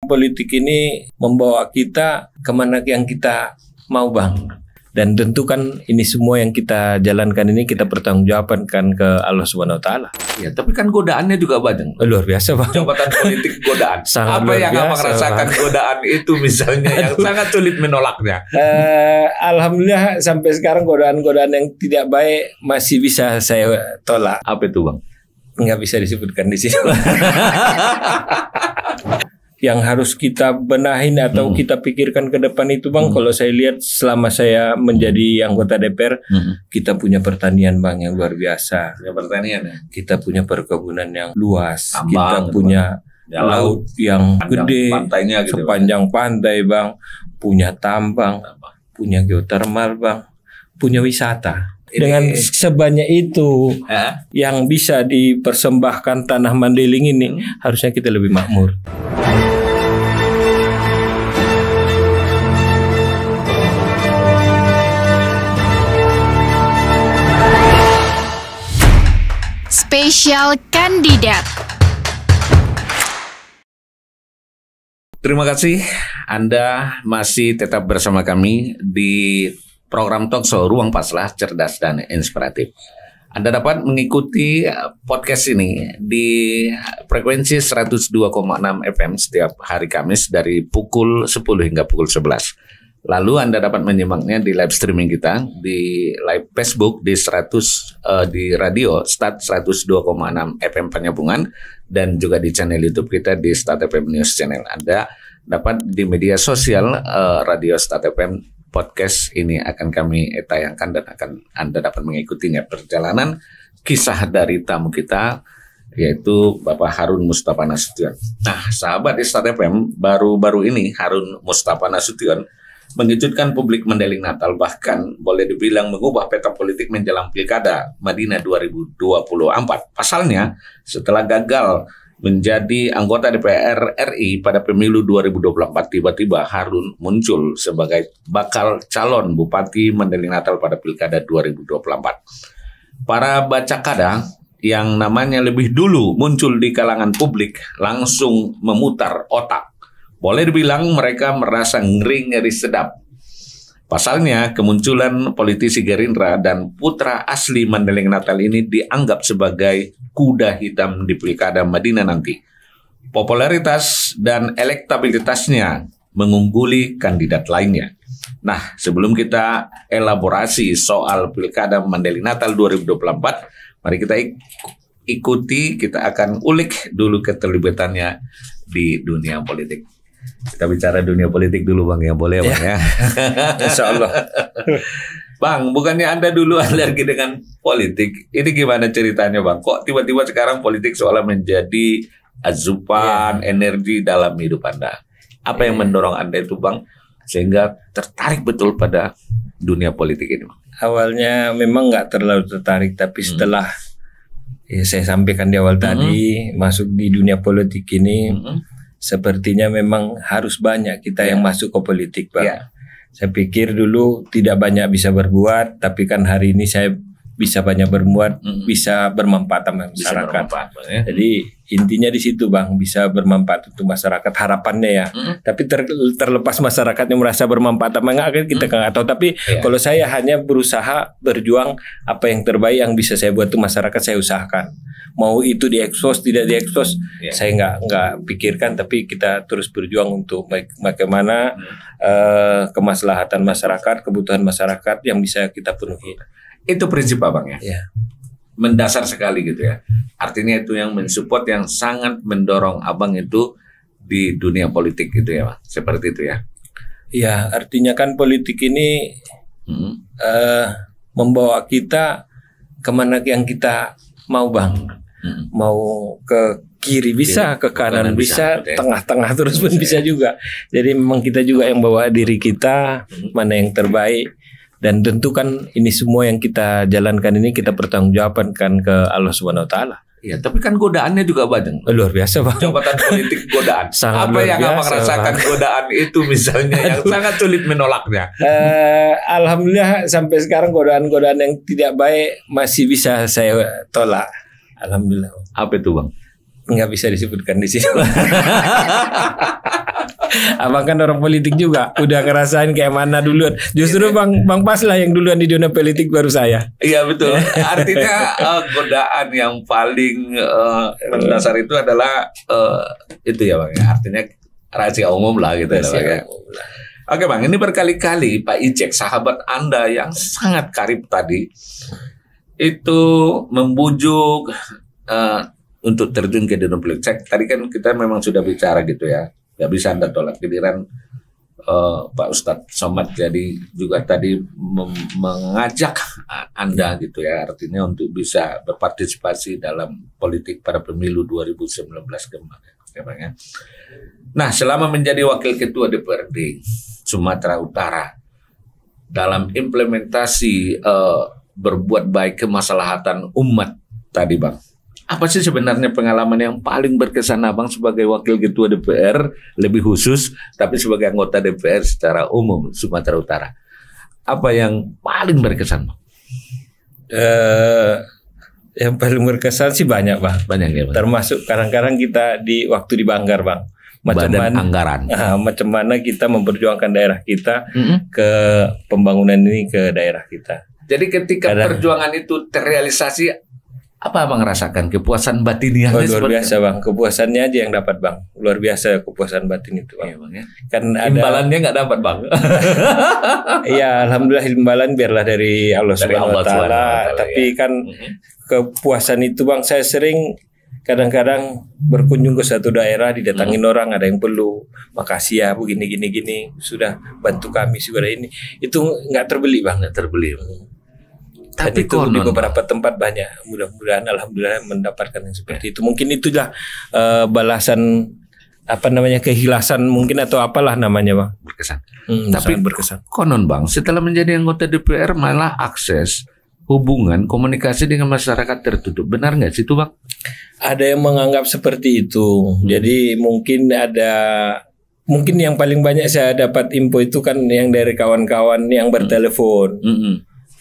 politik ini membawa kita kemana yang kita mau, Bang. Dan tentu kan ini semua yang kita jalankan ini kita pertanggungjawabkan ke Allah Subhanahu Wa Taala. Ya, tapi kan godaannya juga banyak. Luar biasa, Bang. Jabatan politik godaan. Sangat apa yang biasa, abang rasakan Bang. godaan itu misalnya yang sangat sulit menolaknya? Alhamdulillah sampai sekarang godaan-godaan yang tidak baik masih bisa saya tolak. Apa itu, Bang? Nggak bisa disebutkan di sini. Yang harus kita benahin atau kita pikirkan ke depan itu, Bang, kalau saya lihat selama saya menjadi anggota DPR, kita punya pertanian, Bang, yang luar biasa. Ya, pertanian ya. Kita punya perkebunan yang luas. Tambang, kita punya laut yang gede, pantainya gitu, sepanjang pantai, Bang. Punya tambang, punya geotermal, Bang. Punya wisata. Dengan sebanyak itu yang bisa dipersembahkan tanah Mandailing ini, harusnya kita lebih makmur. Spesial Kandidat. Terima kasih Anda masih tetap bersama kami di program Talkshow Ruang Paslah Cerdas dan Inspiratif. Anda dapat mengikuti podcast ini di frekuensi 102,6 FM setiap hari Kamis dari pukul 10 hingga pukul 11. Lalu Anda dapat menyimaknya di live streaming kita di live Facebook di di radio Start 102,6 FM Penyambungan dan juga di channel YouTube kita di Start FM News Channel. Anda dapat di media sosial radio Start FM podcast ini akan kami tayangkan dan akan Anda dapat mengikutinya perjalanan kisah dari tamu kita yaitu Bapak Harun Mustafa Nasution. Nah, sahabat di Start FM, baru-baru ini Harun Mustafa Nasution mengejutkan publik Mandailing Natal, bahkan boleh dibilang mengubah peta politik menjelang Pilkada Madinah 2024. Pasalnya, setelah gagal menjadi anggota DPR RI pada pemilu 2024, tiba-tiba Harun muncul sebagai bakal calon Bupati Mandailing Natal pada Pilkada 2024. Para bacakada yang namanya lebih dulu muncul di kalangan publik langsung memutar otak. Boleh dibilang mereka merasa ngeri-ngeri sedap. Pasalnya, kemunculan politisi Gerindra dan putra asli Mandailing Natal ini dianggap sebagai kuda hitam di Pilkada Madinah nanti. Popularitas dan elektabilitasnya mengungguli kandidat lainnya. Nah, sebelum kita elaborasi soal Pilkada Mandailing Natal 2024, mari kita ikuti, kita akan ulik dulu keterlibatannya di dunia politik. Kita bicara dunia politik dulu, Bang, ya, boleh, Bang, ya? Insya Allah. Bang, bukannya Anda dulu alergi dengan politik? Ini gimana ceritanya, Bang? Kok tiba-tiba sekarang politik seolah menjadi asupan energi dalam hidup Anda? Apa yang mendorong Anda itu, Bang, sehingga tertarik betul pada dunia politik ini, Bang? Awalnya memang nggak terlalu tertarik, tapi setelah saya sampaikan di awal tadi, masuk di dunia politik ini, sepertinya memang harus banyak kita yang masuk ke politik, Bang. Saya pikir dulu tidak banyak bisa berbuat, tapi kan hari ini saya bisa banyak berbuat, bisa bermanfaat sama masyarakat. Jadi intinya di situ, Bang, bisa bermanfaat untuk masyarakat, harapannya ya. Tapi terlepas masyarakatnya merasa bermanfaat apa enggak, kita nggak tahu. Tapi kalau saya hanya berusaha berjuang apa yang terbaik yang bisa saya buat untuk masyarakat, saya usahakan. Mau itu diekspos tidak diekspos, saya nggak pikirkan, tapi kita terus berjuang untuk bagaimana kemaslahatan masyarakat, kebutuhan masyarakat yang bisa kita penuhi. Itu prinsip Abang, ya? Mendasar sekali gitu ya. Artinya itu yang mensupport, yang sangat mendorong Abang itu di dunia politik gitu ya, Bang. Seperti itu ya. Iya, artinya kan politik ini membawa kita kemana yang kita mau, Bang. Mau ke kiri bisa, ke kanan bisa, tengah-tengah terus pun bisa juga. Jadi memang kita juga yang bawa diri kita mana yang terbaik. Dan tentu kan ini semua yang kita jalankan ini kita pertanggungjawabkan ke Allah Subhanahu Wa Taala. Iya, tapi kan godaannya juga banyak. Luar biasa, Bang. Jabatan politik godaan. Apa yang Abang rasakan, Bang, godaan itu misalnya yang sangat sulit menolaknya? Alhamdulillah sampai sekarang godaan-godaan yang tidak baik masih bisa saya tolak. Alhamdulillah. Apa itu, Bang? Nggak bisa disebutkan di sini. Abang kan orang politik juga, udah ngerasain kayak mana duluan. Justru Bang Pas lah yang duluan di dunia politik baru saya. Iya betul. Artinya godaan yang paling mendasar itu adalah itu ya Bang. Artinya rahasia umum lah gitu ya Bang. Oke Bang, ini berkali-kali Pak Ijek, sahabat Anda yang sangat karib tadi, itu membujuk untuk terjun ke dunia politik. Tadi kan kita memang sudah bicara gitu ya, nggak bisa Anda tolak giliran Pak Ustadz Somad jadi juga tadi mengajak Anda gitu ya, artinya untuk bisa berpartisipasi dalam politik pada pemilu 2019 kemarin. Nah, selama menjadi wakil ketua DPRD Sumatera Utara dalam implementasi berbuat baik kemaslahatan umat tadi Bang, apa sih sebenarnya pengalaman yang paling berkesan Abang sebagai wakil ketua DPR lebih khusus, tapi sebagai anggota DPR secara umum Sumatera Utara? Apa yang paling berkesan Bang? Yang paling berkesan sih banyak Bang. Banyak ya Bang. Termasuk kadang-kadang kita waktu di Banggar Bang. Badan anggaran. Macam mana kita memperjuangkan daerah kita ke pembangunan ini ke daerah kita. Jadi ketika perjuangan itu terrealisasi, apa Abang rasakan? Kepuasan batin yang luar biasa Bang. Kepuasannya aja yang dapat Bang. Luar biasa kepuasan batin itu Bang. Iya, Bang ya. Kan imbalannya nggak dapat Bang. Iya, alhamdulillah imbalan biarlah dari Allah Subhanahu Wa Taala. Tapi ya. Kan kepuasan itu Bang, saya sering kadang-kadang berkunjung ke satu daerah, didatangin orang, ada yang perlu, makasih ya begini gini sudah bantu kami sudah ini, itu nggak terbeli Bang, nggak terbeli. Dan tapi itu di beberapa tempat banyak, mudah-mudahan alhamdulillah mendapatkan yang seperti itu. Mungkin itulah balasan apa namanya, keikhlasan mungkin atau apalah namanya Bang. Berkesan. Tapi berkesan. Konon Bang, setelah menjadi anggota DPR malah akses hubungan komunikasi dengan masyarakat tertutup. Benar nggak sih itu Bang? Ada yang menganggap seperti itu. Jadi mungkin yang paling banyak saya dapat info itu kan yang dari kawan-kawan yang bertelepon.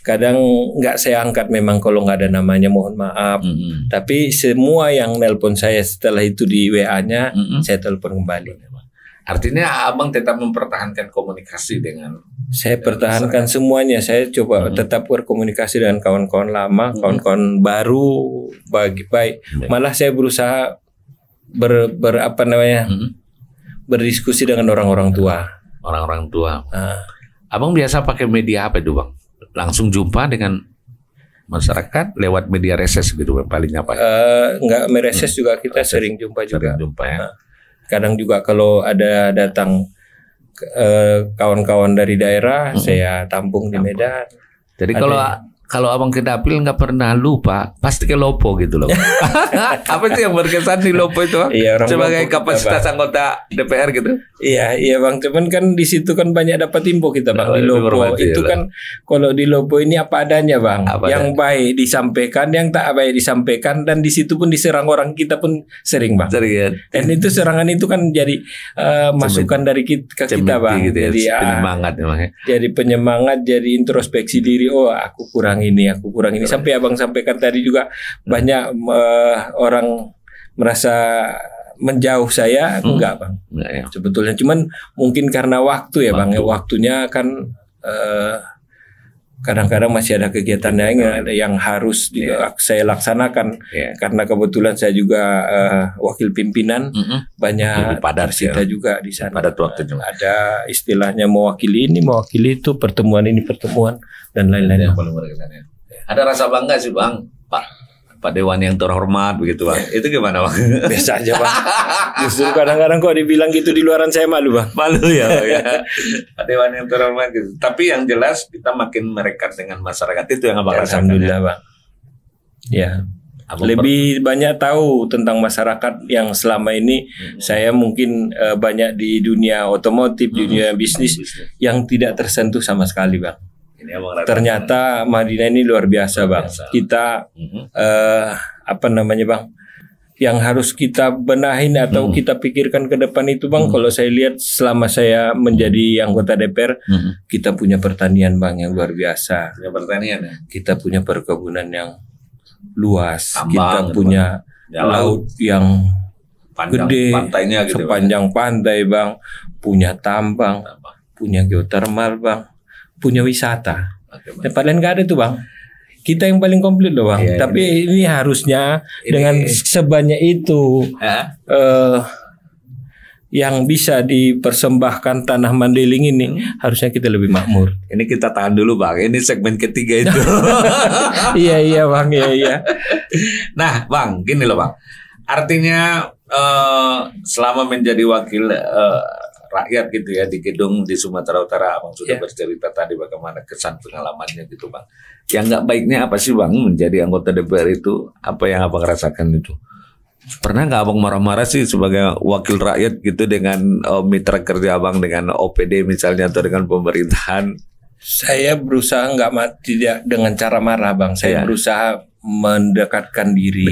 Kadang nggak saya angkat memang kalau nggak ada namanya, mohon maaf. Tapi semua yang nelpon saya setelah itu di WA-nya saya telepon kembali. Artinya Abang tetap mempertahankan komunikasi dengan. Saya pertahankan semuanya. Saya coba tetap berkomunikasi dengan kawan-kawan lama, kawan-kawan baru bagi baik. Malah saya berusaha berdiskusi dengan orang-orang tua. Orang-orang tua. Abang biasa pakai media apa itu Bang? Langsung jumpa dengan masyarakat lewat media reses gitu paling apa? Enggak mereses juga kita sering jumpa juga. Sering jumpa ya. Kadang juga kalau ada datang kawan-kawan dari daerah, saya tampung di Medan. Jadi kalau Abang ke dapil nggak pernah lupa, pasti ke Lopo gitu loh. Apa sih yang berkesan di Lopo itu? Iya, sebagai kapasitas anggota DPR gitu. Iya Bang, cuman kan di situ kan banyak dapat info kita Bang di Lopo. Itu kan kalau di Lopo ini apa adanya Bang. Yang baik disampaikan, yang tak baik disampaikan, dan di situ pun diserang orang kita pun sering Bang. Dan itu serangan itu kan jadi masukan dari kita Bang. Gitu ya, jadi penyemangat ya. Jadi penyemangat, jadi introspeksi diri. Oh, aku kurang ini sampai Abang sampaikan tadi juga banyak orang merasa menjauh saya, enggak Bang. Ya. Sebetulnya cuman mungkin karena waktu ya Bang, waktunya kan kadang-kadang masih ada kegiatan yang harus saya laksanakan karena kebetulan saya juga wakil pimpinan, banyak padat kita juga di sana. Pada waktu juga ada istilahnya mewakili ini, mewakili itu, pertemuan ini, pertemuan dan lain-lain. Ada rasa bangga sih Bang, Pak Dewan yang terhormat begitu Bang. Itu gimana Bang? Biasa aja Bang. Justru kadang-kadang kok dibilang gitu di luaran saya malu Bang. Malu ya Bang ya. Pak Dewan yang terhormat gitu. Tapi yang jelas kita makin merekat dengan masyarakat, itu yang Abang rasakan. Alhamdulillah Bang. Ya. Lebih banyak tahu tentang masyarakat yang selama ini saya mungkin banyak di dunia otomotif, dunia bisnis yang tidak tersentuh sama sekali Bang. Ternyata Madinah ini luar biasa Bang. Kita Bang, yang harus kita benahin atau kita pikirkan ke depan itu Bang. Kalau saya lihat selama saya menjadi anggota DPR, kita punya pertanian Bang yang luar biasa. Kita punya perkebunan yang luas. Kita punya laut yang Panjang gede, pantainya gitu, sepanjang pantai Bang, punya tambang, punya geotermal Bang, punya wisata. Tempat lain nggak ada tuh Bang. Kita yang paling komplit loh Bang. Tapi ini harusnya dengan sebanyak itu yang bisa dipersembahkan tanah Mandailing ini, harusnya kita lebih makmur. Ini kita tahan dulu Bang. Ini segmen ketiga itu. Iya Bang, iya. Nah Bang, gini loh Bang. Artinya selama menjadi wakil rakyat gitu ya di gedung di Sumatera Utara, Abang sudah bercerita tadi bagaimana kesan pengalamannya gitu Bang. Yang nggak baiknya apa sih Bang menjadi anggota DPR itu? Apa yang Abang rasakan itu? Pernah nggak Abang marah-marah sih sebagai wakil rakyat gitu dengan mitra kerja Abang dengan OPD misalnya atau dengan pemerintahan? Saya berusaha tidak dengan cara marah Bang. Saya berusaha mendekatkan diri.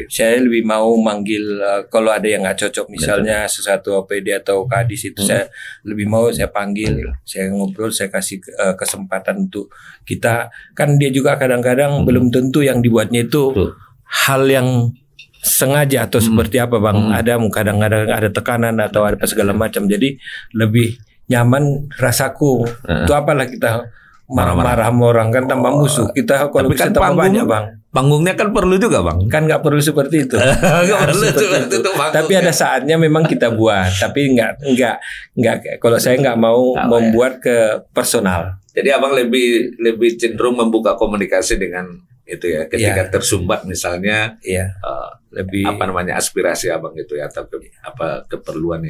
Saya lebih mau manggil kalau ada yang nggak cocok misalnya sesuatu OPD atau kadis itu saya lebih mau saya panggil, saya ngobrol, saya kasih kesempatan untuk kita. Kan dia juga kadang-kadang belum tentu yang dibuatnya itu hal yang sengaja atau seperti apa Bang. Ada kadang-kadang ada tekanan atau ada segala macam. Jadi lebih nyaman rasaku. Itu apalah kita marah-marah sama orang kan tambah musuh. Kita kalau bisa tambah banyak Bang. Panggungnya kan perlu juga Bang. Kan nggak perlu seperti itu. Tapi ada saatnya memang kita buat. Tapi nggak. Kalau saya nggak mau membuat ke personal. Jadi Abang lebih cenderung membuka komunikasi dengan itu ya. Ketika tersumbat misalnya, lebih aspirasi Abang gitu ya, atau keperluan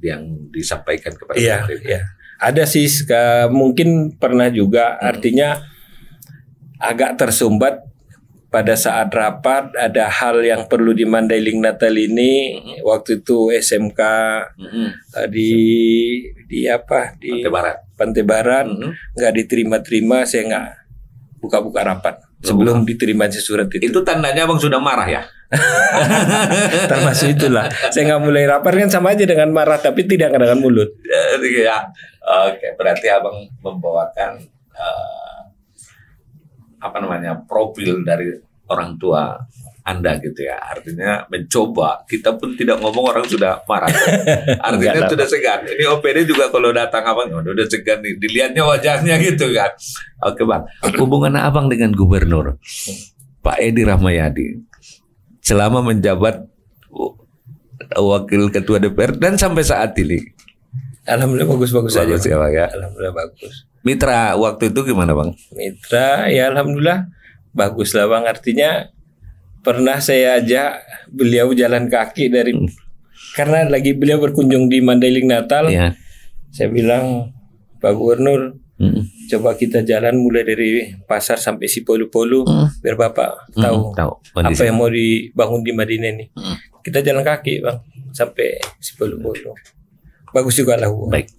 yang disampaikan kepada pemerintah. Ada sih mungkin pernah juga artinya agak tersumbat pada saat rapat ada hal yang perlu di Mandailing Natal ini waktu itu SMK di Pantai Barat nggak diterima-terima, saya nggak buka-buka rapat sebelum diterima surat itu. Itu tandanya Abang sudah marah ya? Termasuk itulah. Saya nggak mulai rapat kan sama aja dengan marah tapi tidak dengan mulut. Ya. Oke, berarti Abang membawakan profil dari orang tua Anda gitu ya. Artinya mencoba, kita pun tidak ngomong orang sudah marah. Artinya sudah segan. Ini OPD juga kalau datang Abang udah segan nih, dilihatnya wajahnya gitu kan. Oke Bang, hubungan Abang dengan Gubernur Pak Edi Rahmayadi selama menjabat wakil ketua DPR dan sampai saat ini. Alhamdulillah bagus-bagus saja ya. Alhamdulillah bagus. Mitra waktu itu gimana Bang? Mitra ya alhamdulillah bagus lah Bang. Artinya pernah saya ajak beliau jalan kaki dari karena lagi beliau berkunjung di Mandailing Natal. Saya bilang Pak Gubernur coba kita jalan mulai dari pasar sampai Sipolu-Polu biar Bapak tahu apa yang mau dibangun di Madinah ini. Kita jalan kaki Bang sampai Sipolu-Polu. Bagus juga lah. Baik.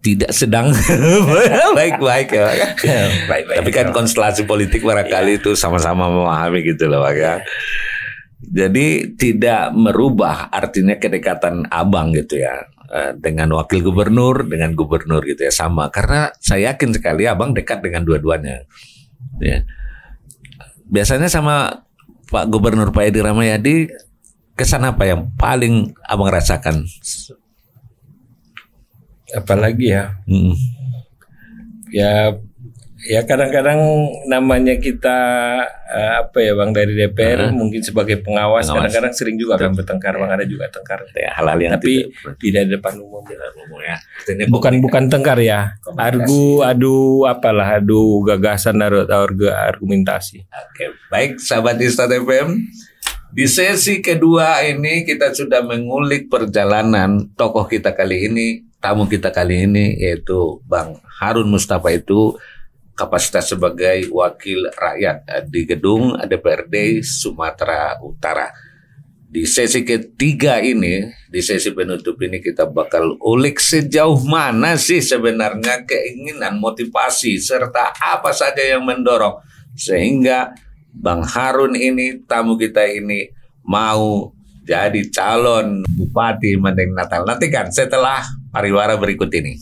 Tidak sedang baik-baik ya. Baik. Tapi kan konstelasi politik barangkali itu sama-sama memahami gitu loh Pak ya. Jadi tidak merubah artinya kedekatan Abang gitu ya dengan wakil gubernur dengan gubernur gitu ya sama, karena saya yakin sekali Abang dekat dengan dua-duanya. Ya. Biasanya sama Pak Gubernur Pak Edi Rahmayadi kesan apa yang paling Abang rasakan? Apalagi ya kadang-kadang namanya kita Bang dari DPR mungkin sebagai pengawas kadang-kadang sering juga kan bertengkar Bang, ada juga tengkar hal-hal yang tapi tidak di depan umum ya. Bukan tengkar ya, adu gagasan argumentasi. Oke, baik sahabat Istad FM. Di sesi kedua ini kita sudah mengulik perjalanan tokoh kita kali ini, tamu kita kali ini yaitu Bang Harun Mustafa, itu kapasitas sebagai wakil rakyat di gedung DPRD Sumatera Utara. Di sesi ketiga ini, di sesi penutup ini kita bakal ulik sejauh mana sih sebenarnya keinginan, motivasi, serta apa saja yang mendorong sehingga Bang Harun ini, tamu kita ini mau jadi calon Bupati Mandailing Natal. Nantikan setelah pariwara berikut ini.